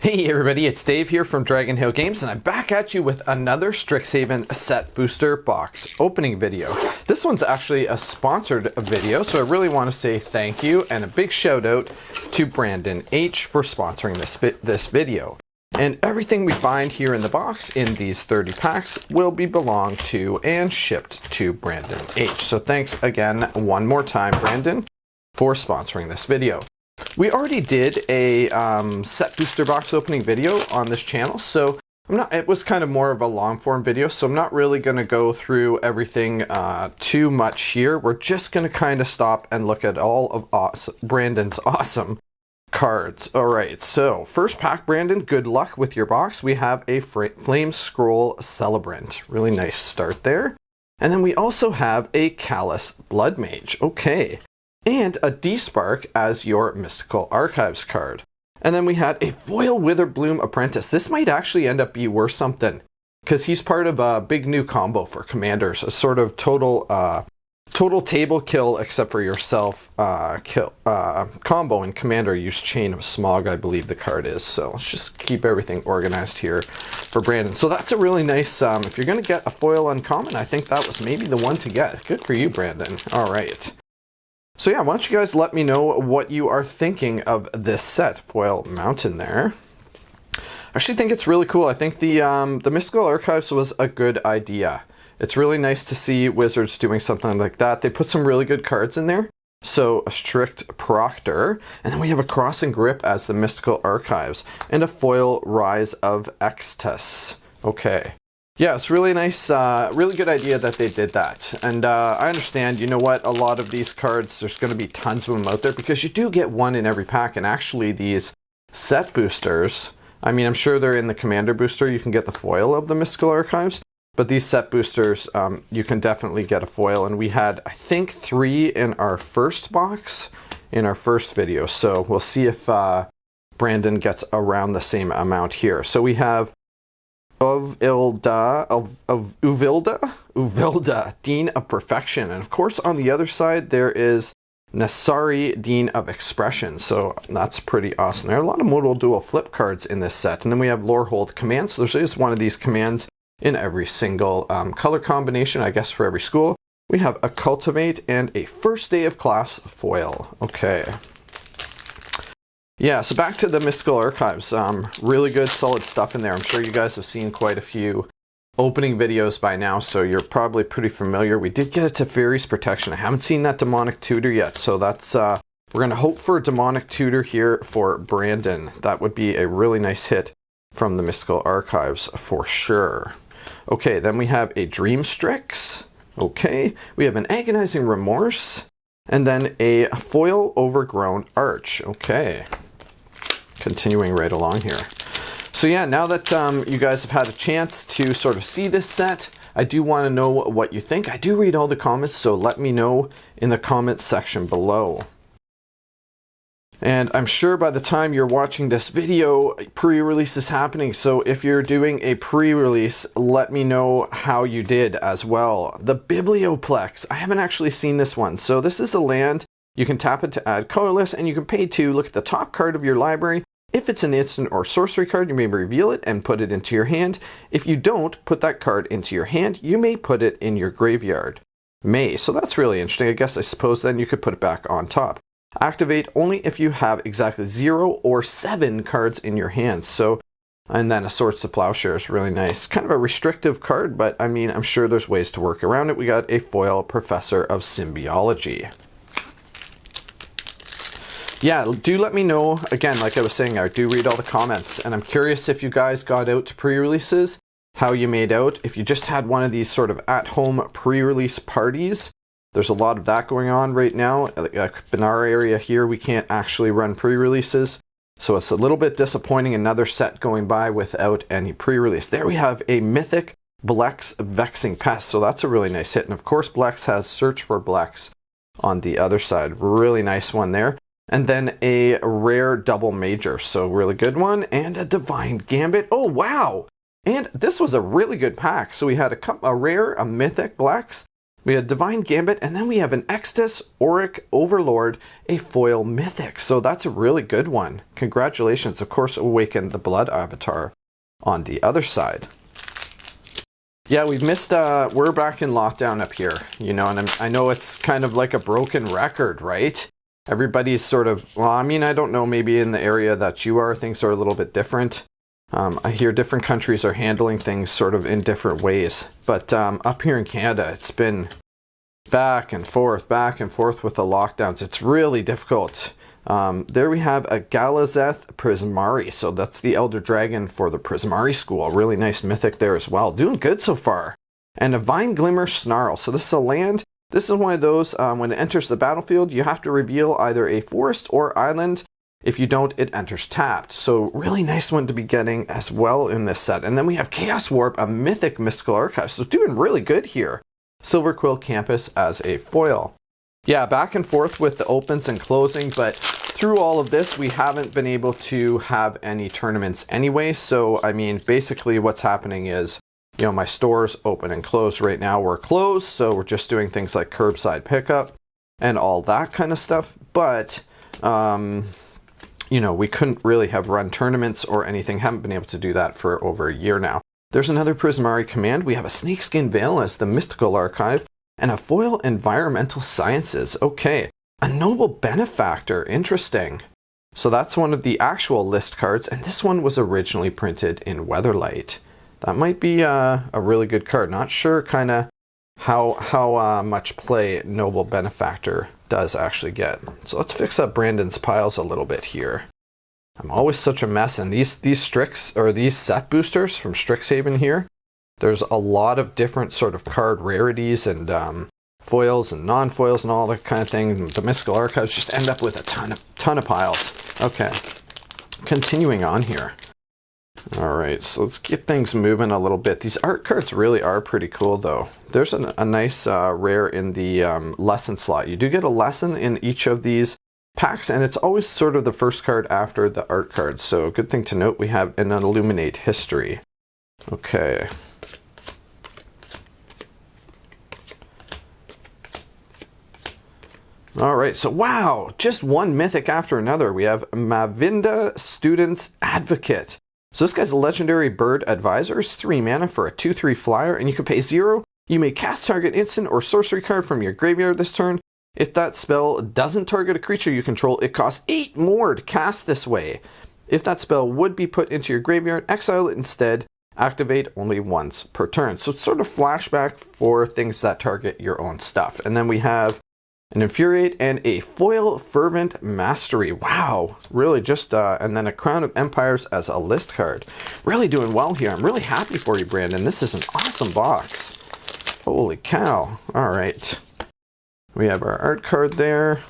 Hey everybody, it's Dave here from Dragonhill Games, and I'm back at you with another Strixhaven set booster box opening video. This one's actually a sponsored video, so I really want to say thank you and a big shout out to Brandon H for sponsoring this video. And everything we find here in the box in these 30 packs will be belonged to and shipped to Brandon H. So thanks again one more time, Brandon, for sponsoring this video. We already did a set booster box opening video on this channel, so it was kind of more of a long form video, so I'm not really going to go through everything too much here. We're just going to kind of stop and look at all of Brandon's awesome cards. Alright, so first pack, Brandon, good luck with your box. We have a Flame Scroll Celebrant. Really nice start there. And then we also have a Callous Blood Mage. Okay. And a D-Spark as your Mystical Archives card. And then we had a Foil Witherbloom Apprentice. This might actually end up be worth something, because he's part of a big new combo for commanders, a sort of total table kill except for yourself combo in commander. Use Chain of Smog, I believe the card is. So let's just keep everything organized here for Brandon. So that's a really nice, if you're going to get a foil uncommon, I think that was maybe the one to get. Good for you, Brandon. All right. So yeah, why don't you guys let me know what you are thinking of this set. Foil Mountain there. I actually think it's really cool. I think the Mystical Archives was a good idea. It's really nice to see Wizards doing something like that. They put some really good cards in there. So a Strict Proctor, and then we have a Cross and Grip as the Mystical Archives, and a Foil Rise of Extus. Okay. Yeah, it's really nice, really good idea that they did that. And I understand, you know what, a lot of these cards, there's going to be tons of them out there because you do get one in every pack. And actually these set boosters, I mean, I'm sure they're in the Commander booster, you can get the foil of the Mystical Archives. But these set boosters, you can definitely get a foil. And we had, I think, 3 in our first box, in our first video. So we'll see if Brandon gets around the same amount here. So we have Uvilda, Dean of Perfection. And of course, on the other side, there is Nasari, Dean of Expression. So that's pretty awesome. There are a lot of modal dual flip cards in this set. And then we have Lorehold Command. So there's just one of these commands in every single color combination, I guess, for every school. We have a Cultivate and a First Day of Class foil. Okay. Yeah, so back to the Mystical Archives. Really good, solid stuff in there. I'm sure you guys have seen quite a few opening videos by now, so you're probably pretty familiar. We did get a Teferi's Protection. I haven't seen that Demonic Tutor yet, so that's we're going to hope for a Demonic Tutor here for Brandon. That would be a really nice hit from the Mystical Archives for sure. Okay, then we have a Dream Strix. Okay, we have an Agonizing Remorse, and then a Foil Overgrown Arch. Okay. Continuing right along here. So yeah, now that you guys have had a chance to sort of see this set, I do want to know what you think. I do read all the comments, so let me know in the comments section below. And I'm sure by the time you're watching this video, pre-release is happening. So if you're doing a pre-release, let me know how you did as well. The Biblioplex. I haven't actually seen this one. So this is a land. You can tap it to add colorless, and you can pay to look at the top card of your library. If it's an instant or sorcery card, you may reveal it and put it into your hand. If you don't put that card into your hand, you may put it in your graveyard. So that's really interesting. I suppose then you could put it back on top. Activate only if you have exactly 0 or 7 cards in your hand. So, and then a Swords to Plowshare is really nice. Kind of a restrictive card, but I mean, I'm sure there's ways to work around it. We got a Foil Professor of Symbiology. Yeah, do let me know. Again, like I was saying, I do read all the comments, and I'm curious if you guys got out to pre-releases, how you made out. If you just had one of these sort of at-home pre-release parties, there's a lot of that going on right now. In our area here, we can't actually run pre-releases, so it's a little bit disappointing. Another set going by without any pre-release. There we have a Mythic Blex Vexing Pest, so that's a really nice hit. And of course, Blex has Search for Blex on the other side. Really nice one there. And then a rare double major, so really good one, and a Divine Gambit. Oh wow! And this was a really good pack. So we had a rare, a Mythic Blex, We had Divine Gambit, and then we have an Exodus, Auric, Overlord, a foil mythic. So that's a really good one. Congratulations. Of course, Awaken the Blood Avatar on the other side. Yeah, we've missed, we're back in lockdown up here, you know, and I know it's kind of like a broken record, right? Everybody's sort of, well, I mean, I don't know, maybe in the area that you are, things are a little bit different. I hear different countries are handling things sort of in different ways. But up here in Canada, it's been back and forth with the lockdowns. It's really difficult. There we have a Galazeth Prismari. So that's the Elder Dragon for the Prismari school. Really nice mythic there as well. Doing good so far. And a Vine Glimmer Snarl. So this is a land. This is one of those, when it enters the battlefield, you have to reveal either a forest or island. If you don't, it enters tapped. So really nice one to be getting as well in this set. And then we have Chaos Warp, a mythic mystical archive. So doing really good here. Silver Quill Campus as a foil. Yeah, back and forth with the opens and closing, but through all of this, we haven't been able to have any tournaments anyway. So, I mean, basically what's happening is, you know, my store's open and closed right now. We're closed, so we're just doing things like curbside pickup and all that kind of stuff. But, you know, we couldn't really have run tournaments or anything. Haven't been able to do that for over a year now. There's another Prismari command. We have a Snakeskin Veil as the Mystical Archive and a foil Environmental Sciences. Okay, a Noble Benefactor. Interesting. So that's one of the actual list cards, and this one was originally printed in Weatherlight. That might be a really good card. Not sure kind of how much play Noble Benefactor does actually get. So let's fix up Brandon's piles a little bit here. I'm always such a mess, and these set boosters from Strixhaven here, there's a lot of different sort of card rarities and foils and non-foils and all that kind of thing. The Mystical Archives just end up with a ton of piles. Okay, continuing on here. All right, so let's get things moving a little bit. These art cards really are pretty cool, though. There's a nice rare in the lesson slot. You do get a lesson in each of these packs, and it's always sort of the first card after the art card. So good thing to note, we have an Illuminate History. Okay. All right, so wow, just one mythic after another. We have Mavinda Student's Advocate. So this guy's a legendary bird advisor. It's 3 mana for a 2/3 flyer, and you can pay 0. You may cast target instant or sorcery card from your graveyard this turn. If that spell doesn't target a creature you control, it costs 8 more to cast this way. If that spell would be put into your graveyard, exile it instead. Activate only once per turn. So it's sort of flashback for things that target your own stuff. And then we have an Infuriate and a foil Fervent Mastery. Wow, really just, and then a Crown of Empires as a list card. Really doing well here. I'm really happy for you, Brandon. This is an awesome box. Holy cow. All right. We have our art card there.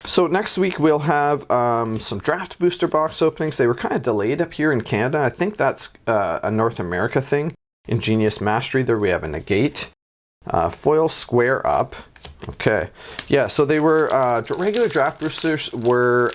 So next week we'll have some draft booster box openings. They were kind of delayed up here in Canada. I think that's a North America thing. Ingenious Mastery, there we have a Negate. Foil Square Up. Okay. Yeah, so they were, regular draft boosters were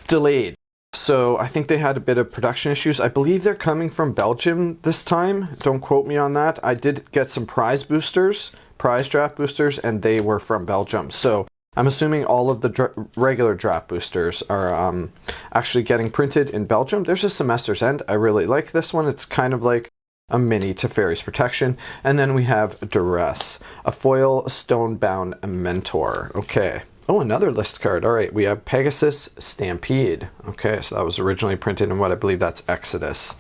delayed. So I think they had a bit of production issues. I believe they're coming from Belgium this time. Don't quote me on that. I did get some prize draft boosters, and they were from Belgium. So I'm assuming all of the regular draft boosters are actually getting printed in Belgium. There's a Semester's End. I really like this one. It's kind of like a mini Teferi's Protection. And then we have Duress, a foil Stonebound Mentor. Okay. Oh, another list card. All right, we have Pegasus Stampede. Okay, so that was originally printed in what I believe that's Exodus.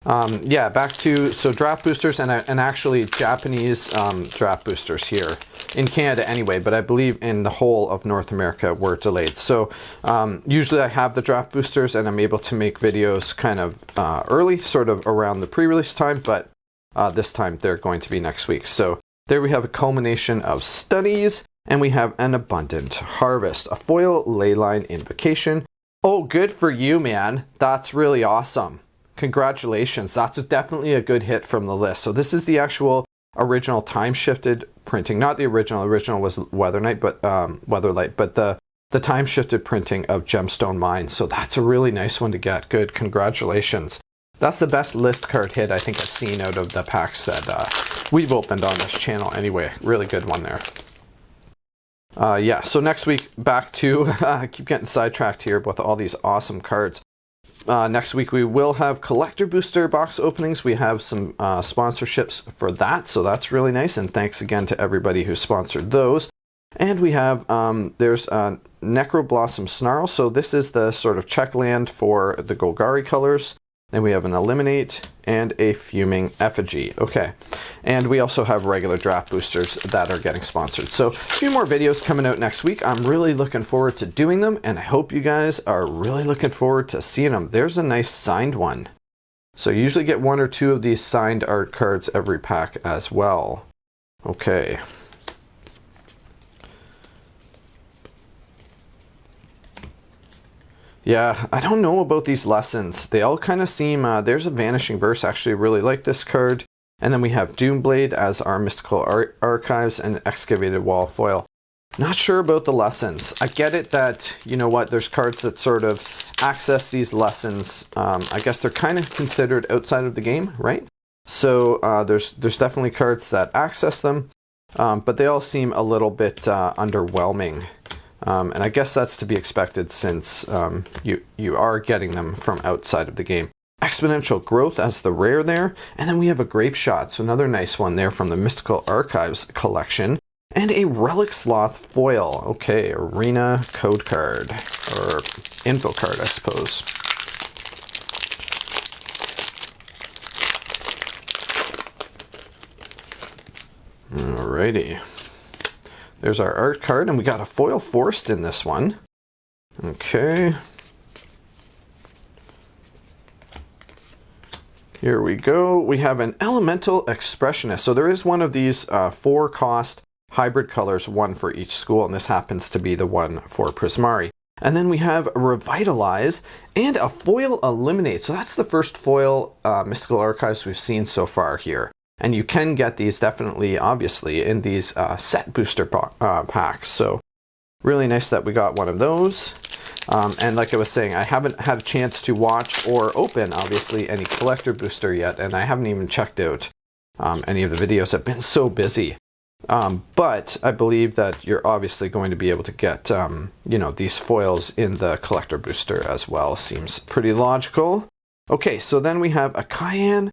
Yeah, back to, so draft boosters and actually Japanese draft boosters here in Canada anyway, but I believe in the whole of North America were delayed. So usually I have the draft boosters and I'm able to make videos kind of early, sort of around the pre-release time, but this time they're going to be next week. So there we have a culmination of studies, and we have an Abundant Harvest, a foil Leyline Invocation. Oh, good for you, man. That's really awesome. Congratulations. That's definitely a good hit from the list. So this is the actual original time-shifted printing. Not the original. Original was Weatherlight, but the time-shifted printing of Gemstone Mine. So that's a really nice one to get. Good. Congratulations. That's the best list card hit I think I've seen out of the packs that we've opened on this channel anyway. Really good one there. Yeah, so next week back to, I keep getting sidetracked here with all these awesome cards. Next week we will have collector booster box openings. We have some sponsorships for that, so that's really nice. And thanks again to everybody who sponsored those. And we have, there's Necro Blossom Snarl. So this is the sort of check land for the Golgari colors. Then we have an Eliminate and a Fuming Effigy. Okay. And we also have regular draft boosters that are getting sponsored. So a few more videos coming out next week. I'm really looking forward to doing them, and I hope you guys are really looking forward to seeing them. There's a nice signed one. So you usually get 1 or 2 of these signed art cards every pack as well. Okay. Yeah, I don't know about these lessons. They all kind of seem, there's a Vanishing Verse, actually really like this card. And then we have Doomblade as our Mystical Archives and Excavated Wall foil. Not sure about the lessons. I get it that, you know what, there's cards that sort of access these lessons. I guess they're kind of considered outside of the game, right? So there's definitely cards that access them, but they all seem a little bit underwhelming. And I guess that's to be expected since you are getting them from outside of the game. Exponential Growth as the rare there. And then we have a Grape Shot, so another nice one there from the Mystical Archives collection. And a Relic Sloth foil. Okay, Arena code card. Or info card, I suppose. Alrighty. There's our art card, and we got a foil forest in this one. Okay. Here we go. We have an Elemental Expressionist. So there is one of these 4-cost hybrid colors, one for each school, and this happens to be the one for Prismari. And then we have Revitalize and a foil Eliminate. So that's the first foil Mystical Archives we've seen so far here. And you can get these definitely, obviously, in these set booster packs. So really nice that we got one of those. And like I was saying, I haven't had a chance to watch or open, obviously, any collector booster yet. And I haven't even checked out any of the videos. I've been so busy. But I believe that you're obviously going to be able to get, you know, these foils in the collector booster as well. Seems pretty logical. Okay, so then we have a Cayenne,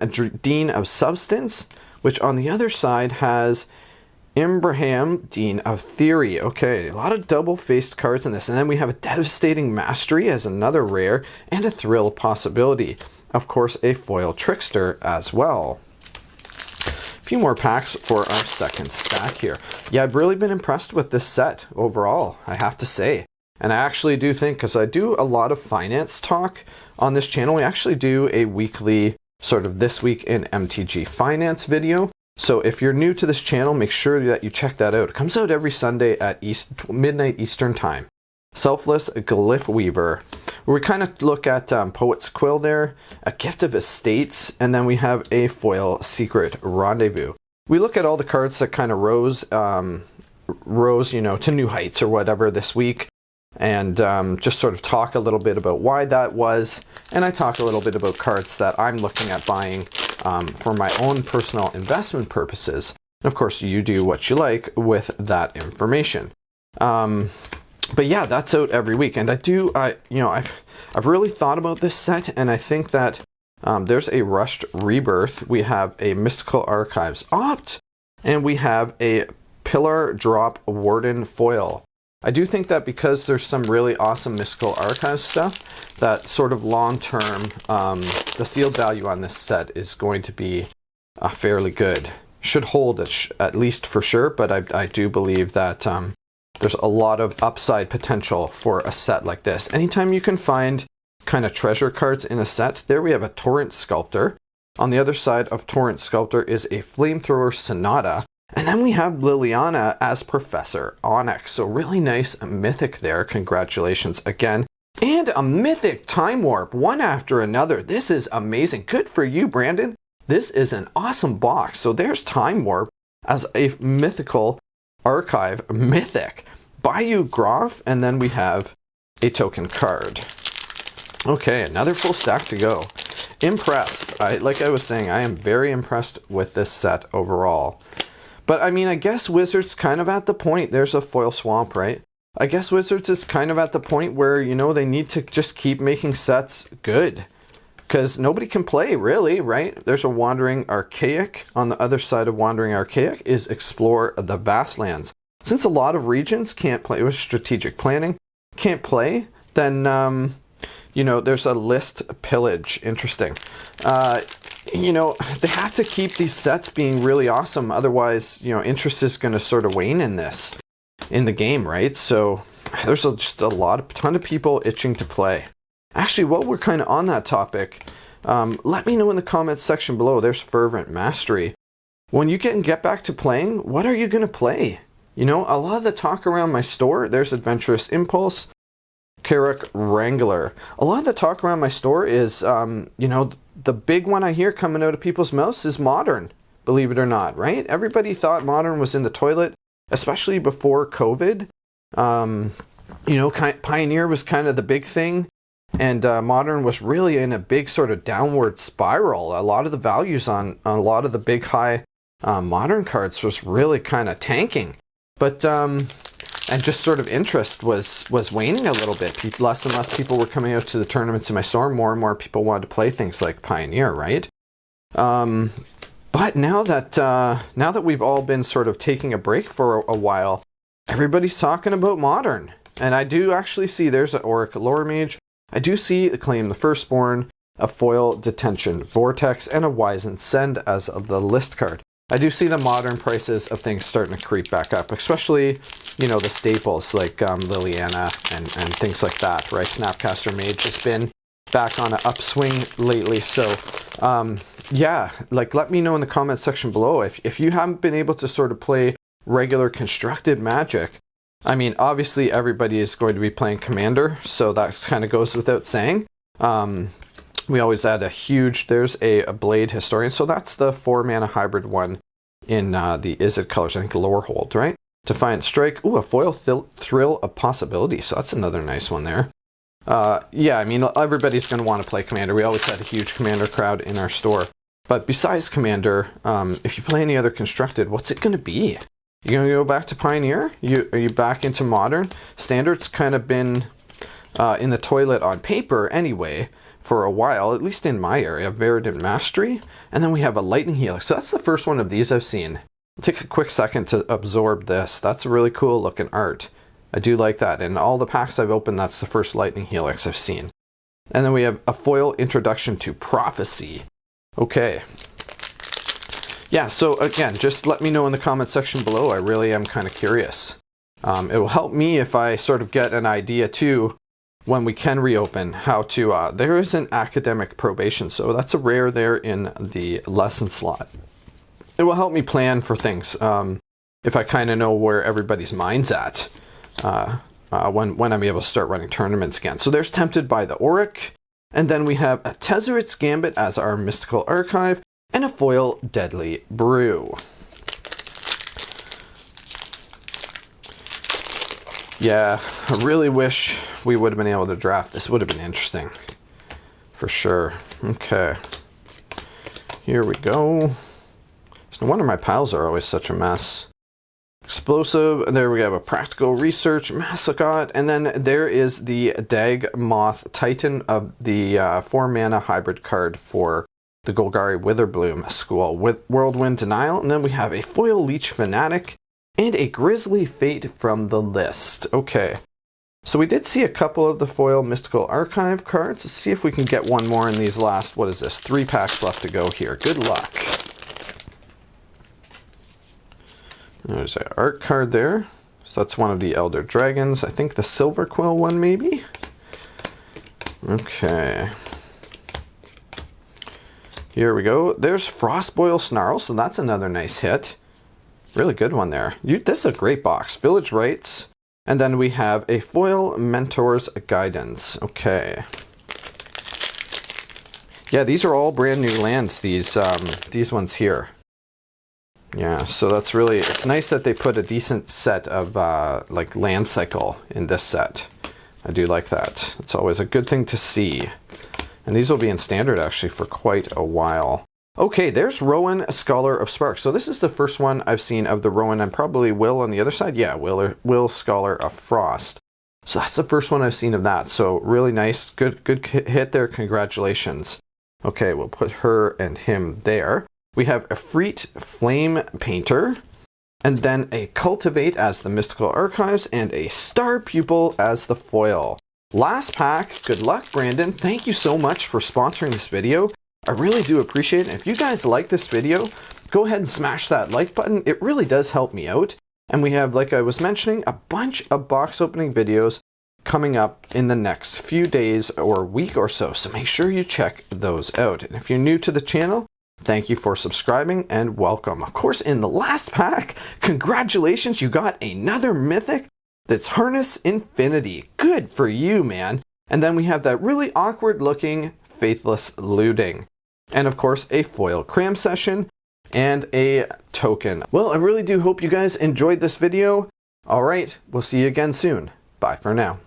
a Dean of Substance, which on the other side has Ibrahim, Dean of Theory. Okay, a lot of double-faced cards in this. And then we have a Devastating Mastery as another rare, and a Thrill Possibility. Of course, a foil Trickster as well. A few more packs for our second stack here. Yeah, I've really been impressed with this set overall, I have to say. And I actually do think, because I do a lot of finance talk on this channel, we actually do a weekly sort of This Week in MTG Finance video. So if you're new to this channel, make sure that you check that out. It comes out every Sunday at midnight Eastern Time. Selfless Glyph Weaver, where we kind of look at Poet's Quill there, a Gift of Estates, and then we have a foil Secret Rendezvous. We look at all the cards that kind of rose, you know, to new heights or whatever this week, and just sort of talk a little bit about why that was, and I talk a little bit about cards that I'm looking at buying for my own personal investment purposes. And of course, you do what you like with that information. But yeah, that's out every week, and I've really thought about this set, and I think that there's a Rushed Rebirth. We have a Mystical Archives Opt, and we have a Pillar Drop Warden foil. I do think that because there's some really awesome Mystical Archives stuff, that sort of long-term, the sealed value on this set is going to be fairly good. Should hold at least for sure, but I do believe that there's a lot of upside potential for a set like this. Anytime you can find kind of treasure cards in a set, there we have a Torrent Sculptor. On the other side of Torrent Sculptor is a Flamethrower Sonata. And then we have Liliana as Professor Onyx. So really nice mythic there. Congratulations again. And a mythic Time Warp, one after another. This is amazing. Good for you, Brandon. This is an awesome box. So there's Time Warp as a mythical archive mythic. Bayou Groff, and then we have a token card. Okay, another full stack to go. Impressed. Like I was saying, I am very impressed with this set overall. But I mean, I guess Wizards kind of at the point, there's a foil swamp, right? I guess Wizards is kind of at the point where, you know, they need to just keep making sets good. Because nobody can play, really, right? There's a Wandering Archaic. On the other side of Wandering Archaic is Explore the Vastlands. Since a lot of regions can't play with strategic planning, can't play, then, you know, there's a list pillage. Interesting. You know, they have to keep these sets being really awesome. Otherwise, you know, interest is going to sort of wane in the game, right? So there's just a ton of people itching to play. Actually, while we're kind of on that topic, let me know in the comments section below. There's Fervent Mastery. When you get back to playing, what are you going to play? You know, a lot of the talk around my store, there's Adventurous Impulse, Carrick Wrangler. A lot of the talk around my store is, you know, the big one I hear coming out of people's mouths is Modern, believe it or not, right? Everybody thought Modern was in the toilet, especially before COVID. You know, Pioneer was kind of the big thing, and Modern was really in a big sort of downward spiral. A lot of the values on a lot of the big high Modern cards was really kind of tanking. But, and just sort of interest was waning a little bit. Less and less people were coming out to the tournaments in my store. More and more people wanted to play things like Pioneer, right? But now that we've all been sort of taking a break for a while, everybody's talking about Modern. And I do actually see there's an Auric Lore Mage. I do see Claim the Firstborn, a Foil Detention Vortex, and a Wizened Send as the list card. I do see the Modern prices of things starting to creep back up, especially, you know, the staples like Liliana and things like that, right? Snapcaster Mage has been back on an upswing lately. So, yeah, like let me know in the comments section below if you haven't been able to sort of play regular constructed Magic. I mean, obviously everybody is going to be playing Commander, so that kind of goes without saying. We always add there's a Blade Historian, so that's the 4-mana hybrid one in the Izzet colors, I think Lorehold, right? Defiant Strike, ooh, a foil Thrill of Possibility, so that's another nice one there. Yeah, I mean, everybody's going to want to play Commander. We always had a huge Commander crowd in our store. But besides Commander, if you play any other constructed, what's it going to be? You going to go back to Pioneer? Are you back into Modern? Standard's kind of been in the toilet on paper anyway for a while, at least in my area. Verdant Mastery, and then we have a Lightning Helix. So that's the first one of these I've seen. I'll take a quick second to absorb this. That's a really cool looking art. I do like that. In all the packs I've opened, that's the first Lightning Helix I've seen. And then we have a foil Introduction to Prophecy. Okay. Yeah, so again, just let me know in the comment section below. I really am kind of curious. It will help me if I sort of get an idea too, when we can reopen, how to, there is an academic probation, so that's a rare there in the lesson slot. It will help me plan for things, if I kind of know where everybody's mind's at, when I'm able to start running tournaments again. So there's Tempted by the Auric, and then we have a Tezzeret's Gambit as our Mystical Archive, and a foil Deadly Brew. Yeah, I really wish we would have been able to draft. This would have been interesting, for sure. Okay, here we go. No wonder my piles are always such a mess. Explosive, and there we have a Practical Research, Massacot, and then there is the Dagmoth Titan of the 4-mana hybrid card for the Golgari Witherbloom School with Whirlwind Denial, and then we have a foil Leech Fanatic, and a Grisly Fate from the list. Okay, so we did see a couple of the foil Mystical Archive cards. Let's see if we can get one more in these last, what is this, 3 packs left to go here. Good luck. There's an art card there. So that's one of the Elder Dragons. I think the Silver Quill one, maybe? Okay. Here we go. There's Frostboil Snarl, so that's another nice hit. Really good one there. This is a great box. Village Rites. And then we have a foil Mentor's Guidance. Okay. Yeah, these are all brand new lands, these ones here. Yeah, so that's really, it's nice that they put a decent set of like land cycle in this set. I do like that. It's always a good thing to see. And these will be in standard actually for quite a while. Okay, there's Rowan, Scholar of Sparks. So this is the first one I've seen of the Rowan, and probably Will on the other side. Yeah, Will, Scholar of Frost. So that's the first one I've seen of that. So really nice, good hit there. Congratulations. Okay, we'll put her and him there. We have a Freet Flame Painter, and then a Cultivate as the Mystical Archives, and a Star Pupil as the foil. Last pack. Good luck, Brandon. Thank you so much for sponsoring this video. I really do appreciate it. If you guys like this video, go ahead and smash that like button. It really does help me out. And we have, like I was mentioning, a bunch of box opening videos coming up in the next few days or week or so. So make sure you check those out. And if you're new to the channel, thank you for subscribing and welcome. Of course, in the last pack, congratulations, you got another mythic that's Harness Infinity. Good for you, man. And then we have that really awkward looking Faithless Looting. And of course, a foil cram session and a token. Well, I really do hope you guys enjoyed this video. All right, we'll see you again soon. Bye for now.